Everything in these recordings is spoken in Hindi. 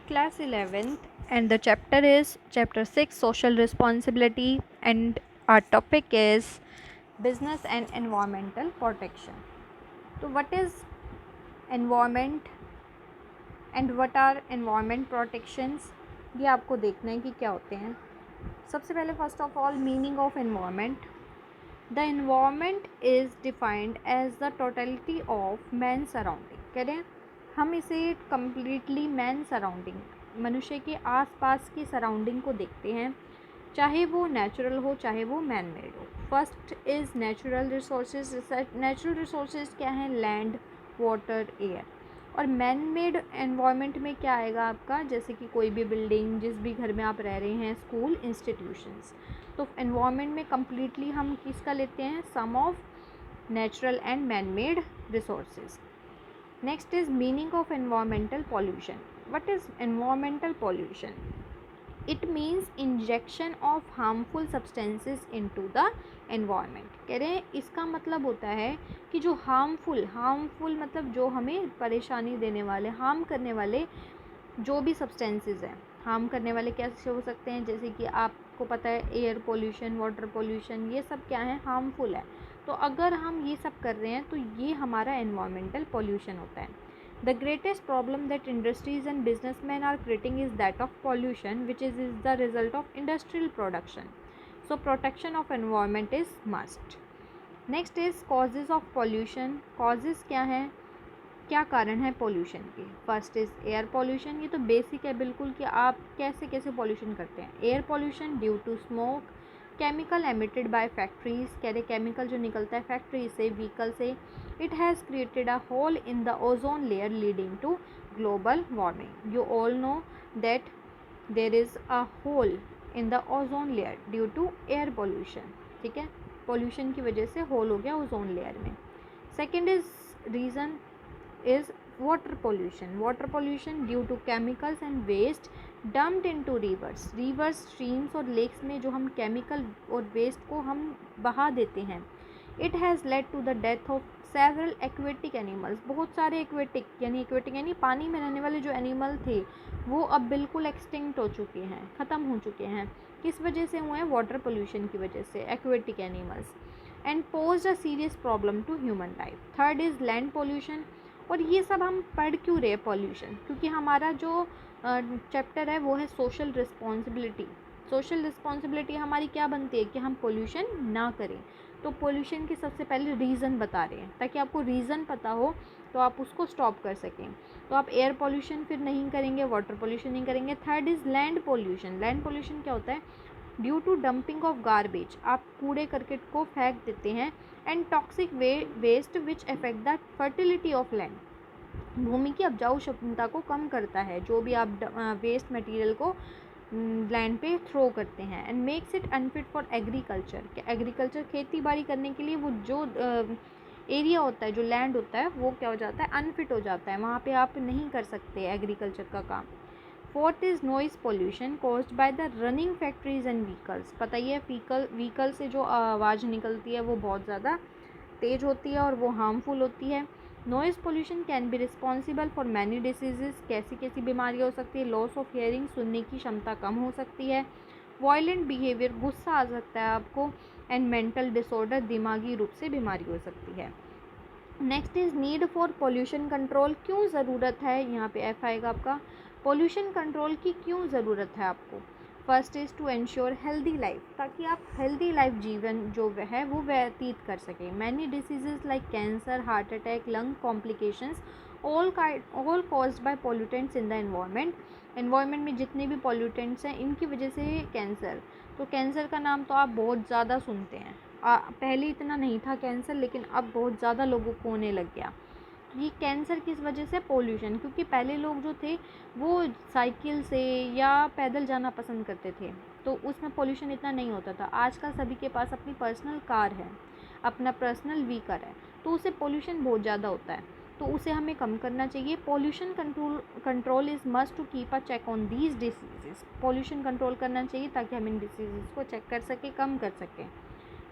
class 11th and the chapter is chapter 6 social responsibility and our topic is business and environmental protection. So what is environment and what are environment protections, ये आपको देखना है कि क्या होते हैं. सबसे पहले first of all meaning of environment. The environment is defined as the totality of man surrounding. कह रहे हैं हम इसे कम्प्लीटली मैन सराउंडिंग, मनुष्य के आसपास की सराउंडिंग को देखते हैं, चाहे वो नेचुरल हो चाहे वो मैन मेड हो. First is natural resources. Natural resources क्या हैं? Land, water, air. और मैन मेड एनवायरनमेंट में क्या आएगा आपका? जैसे कि कोई भी बिल्डिंग, जिस भी घर में आप रह रहे हैं, स्कूल, इंस्टीट्यूशंस. तो एनवायरनमेंट में कम्प्लीटली हम किसका लेते हैं? Sum of natural and man made resources. Next is meaning of environmental pollution. What is environmental pollution? It means injection of harmful substances into the environment. कह रहे हैं इसका मतलब होता है कि जो हार्मफुल मतलब जो हमें परेशानी देने वाले, हार्म करने वाले जो भी सब्सटेंसेस हैं. हार्म करने वाले कैसे हो सकते हैं? जैसे कि आपको पता है एयर पोल्यूशन, वाटर पोल्यूशन, ये सब क्या है? हार्मफुल है. तो अगर हम ये सब कर रहे हैं तो ये हमारा एनवायरमेंटल पोल्यूशन होता है. The greatest problem that industries and businessmen are creating is that of pollution, which is the result of industrial production. So protection of environment is must. Next is causes of pollution. Causes क्या हैं? क्या कारण है पोल्यूशन के? First is air pollution. ये तो बेसिक है बिल्कुल कि आप कैसे कैसे पोल्यूशन करते हैं. Air pollution due to smoke, chemical emitted by factories. कह रहे केमिकल जो निकलता है फैक्ट्री से, व्हीकल से. It has created a hole in the ozone layer leading to global warming. You all know that there is a hole in the ozone layer due to air pollution. ठीक है, पोल्यूशन की वजह से होल हो गया ओजोन लेयर में. Second is reason is water pollution. Water pollution due to chemicals and waste dumped into rivers. Rivers, streams और lakes में जो हम chemical और waste को हम बहा देते हैं. It has led to the death of several aquatic animals. बहुत सारे aquatic यानी पानी में रहने वाले जो एनिमल थे वो अब बिल्कुल एक्सटिंक्ट हो चुके हैं, ख़त्म हो चुके हैं. किस वजह से हुए हैं? वाटर पोल्यूशन की वजह से, aquatic animals. And posed a serious problem to human life. Third is land pollution. और ये सब हम पढ़ क्यों रहे हैं पॉल्यूशन? क्योंकि हमारा जो चैप्टर है वो है सोशल रिस्पॉन्सिबिलिटी. सोशल रिस्पॉन्सिबिलिटी हमारी क्या बनती है? कि हम पोल्यूशन ना करें. तो पोल्यूशन के सबसे पहले रीज़न बता रहे हैं ताकि आपको रीज़न पता हो तो आप उसको स्टॉप कर सकें. तो आप एयर पोल्यूशन फिर नहीं करेंगे, वाटर पोल्यूशन नहीं करेंगे. Third is land pollution. Land pollution क्या होता है? Due to dumping of garbage. आप कूड़े करकट को फेंक देते हैं. And toxic waste which affect the fertility of land. भूमि की उपजाऊ क्षमता को कम करता है जो भी आप वेस्ट मटेरियल को लैंड पे थ्रो करते हैं. And makes it unfit for agriculture. Agriculture खेती बाड़ी करने के लिए वो जो एरिया होता है, जो लैंड होता है, वो क्या हो जाता है? अनफिट हो जाता है. वहाँ पे आप नहीं कर सकते एग्रीकल्चर का काम. Fourth is noise pollution caused by the running factories and vehicles. पता ही है व्हीकल से जो आवाज़ निकलती है वो बहुत ज़्यादा तेज़ होती है और वो हार्मफुल होती है. Noise pollution can be responsible for many diseases. कैसी कैसी बीमारियाँ हो सकती है? लॉस ऑफ हियरिंग, सुनने की क्षमता कम हो सकती है. वायलेंट बिहेवियर, गुस्सा आ सकता है आपको. एंड मेंटल डिसऑर्डर, दिमागी रूप से बीमारी हो सकती है. Next is need for pollution control. क्यों ज़रूरत है? यहाँ पे एफ आएगा आपका. पोल्यूशन कंट्रोल की क्यों ज़रूरत है आपको? First is to ensure healthy life. ताकि आप हेल्दी लाइफ जीवन जो है वो व्यतीत कर सकें. Many diseases like cancer, heart attack, lung complications all caused by pollutants in the environment. Environment में जितने भी पोल्यूटेंट्स हैं इनकी वजह से कैंसर. तो कैंसर का नाम तो आप बहुत ज़्यादा सुनते हैं. पहले इतना नहीं था कैंसर, लेकिन अब बहुत ज़्यादा लोगों को होने लग गया. ये कैंसर किस वजह से? पोल्यूशन. क्योंकि पहले लोग जो थे वो साइकिल से या पैदल जाना पसंद करते थे तो उसमें पोल्यूशन इतना नहीं होता था. आजकल सभी के पास अपनी पर्सनल कार है, अपना पर्सनल व्हीकल है, तो उससे पोल्यूशन बहुत ज़्यादा होता है. तो उसे हमें कम करना चाहिए. Pollution control is must to keep a check on these diseases. Pollution control करना चाहिए ताकि हम इन डिसीज़ को चेक कर सकें, कम कर सकें.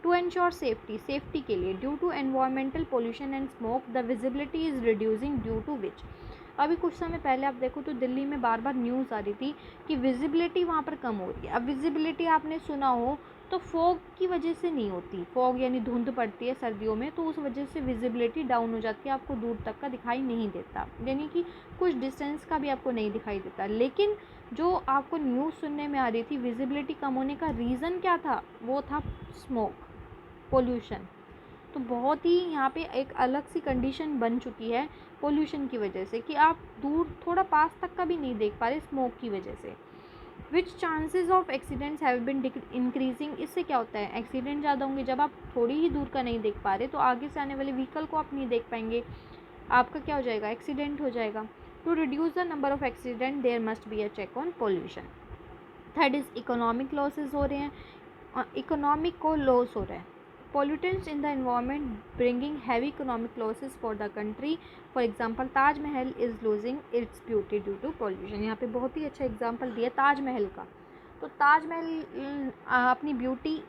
टू एंश्योर सेफ्टी के लिए due to environmental pollution and smoke the visibility is reducing due to which. अभी कुछ समय पहले आप देखो तो दिल्ली में बार बार न्यूज़ आ रही थी कि विजिबिलिटी वहाँ पर कम हो रही है। अब विजिबिलिटी आपने सुना हो तो फॉग की वजह से नहीं होती, फॉग यानी धुंध पड़ती है सर्दियों में, तो उस वजह से विजिबिलिटी डाउन हो जाती है, आपको दूर तक का दिखाई नहीं देता, यानी कि कुछ डिस्टेंस का भी आपको नहीं दिखाई देता। लेकिन जो आपको न्यूज़ सुनने में आ रही थी विजिबिलिटी कम होने का रीज़न क्या था, वो था स्मोक, पोल्यूशन। तो बहुत ही यहाँ पे एक अलग सी कंडीशन बन चुकी है पोल्यूशन की वजह से कि आप दूर थोड़ा पास तक का भी नहीं देख पा रहे स्मोक की वजह से। Which chances of accidents have been increasing, इससे क्या होता है, एक्सीडेंट ज़्यादा होंगे। जब आप थोड़ी ही दूर का नहीं देख पा रहे तो आगे से आने वाले व्हीकल को आप नहीं देख पाएंगे, आपका क्या हो जाएगा, एक्सीडेंट हो जाएगा। To reduce the number of accident there must be a check on pollution. Third is economic losses हो रहे हैं, इकोनॉमिक को लॉस हो रहा है। Pollutants in the environment bringing heavy economic losses for the country. For example, Taj Mahal is losing its beauty due to pollution. यहाँ पे बहुत ही अच्छा एग्जाम्पल दिया ताजमहल का। तो ताजमहल अपनी ब्यूटी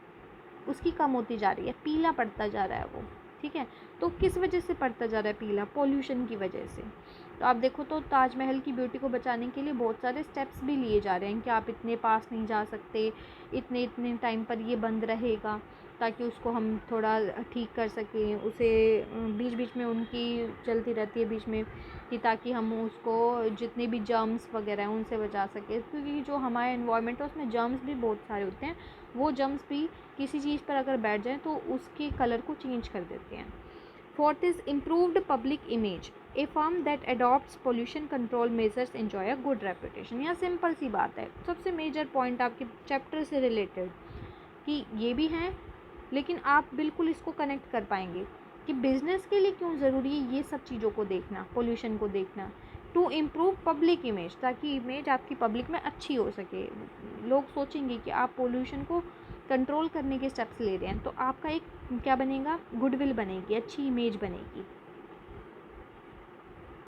उसकी कम होती जा रही है, पीला पड़ता जा रहा है वो, ठीक है। तो किस वजह से पड़ता जा रहा है पीला, पोल्यूशन की वजह से। तो आप देखो तो ताजमहल की ब्यूटी को बचाने के लिए बहुत सारे स्टेप्स भी लिए जा रहे हैं कि आप इतने पास नहीं जा सकते, इतने इतने टाइम पर ये बंद रहेगा, ताकि उसको हम थोड़ा ठीक कर सकें। उसे बीच बीच में उनकी चलती रहती है बीच में कि ताकि हम उसको जितने भी जर्म्स वगैरह हैं उनसे बचा सकें, क्योंकि जो हमारे एनवायरनमेंट है उसमें जर्म्स भी बहुत सारे होते हैं। वो जर्म्स भी किसी चीज़ पर अगर बैठ जाएँ तो उसके कलर को चेंज कर देते हैं। Fourth is improved public image, A firm that adopts pollution control measures enjoy a good reputation. यह सिंपल सी बात है, सबसे मेजर पॉइंट आपके चैप्टर से रिलेटेड कि ये भी हैं, लेकिन आप बिल्कुल इसको कनेक्ट कर पाएंगे कि बिज़नेस के लिए क्यों ज़रूरी है ये सब चीज़ों को देखना, पोल्यूशन को देखना। टू इम्प्रूव पब्लिक इमेज, ताकि इमेज आपकी पब्लिक में अच्छी हो सके, लोग सोचेंगे कि आप पोल्यूशन को कंट्रोल करने के स्टेप्स ले रहे हैं, तो आपका एक क्या बनेगा, गुडविल बनेगी, अच्छी इमेज बनेगी।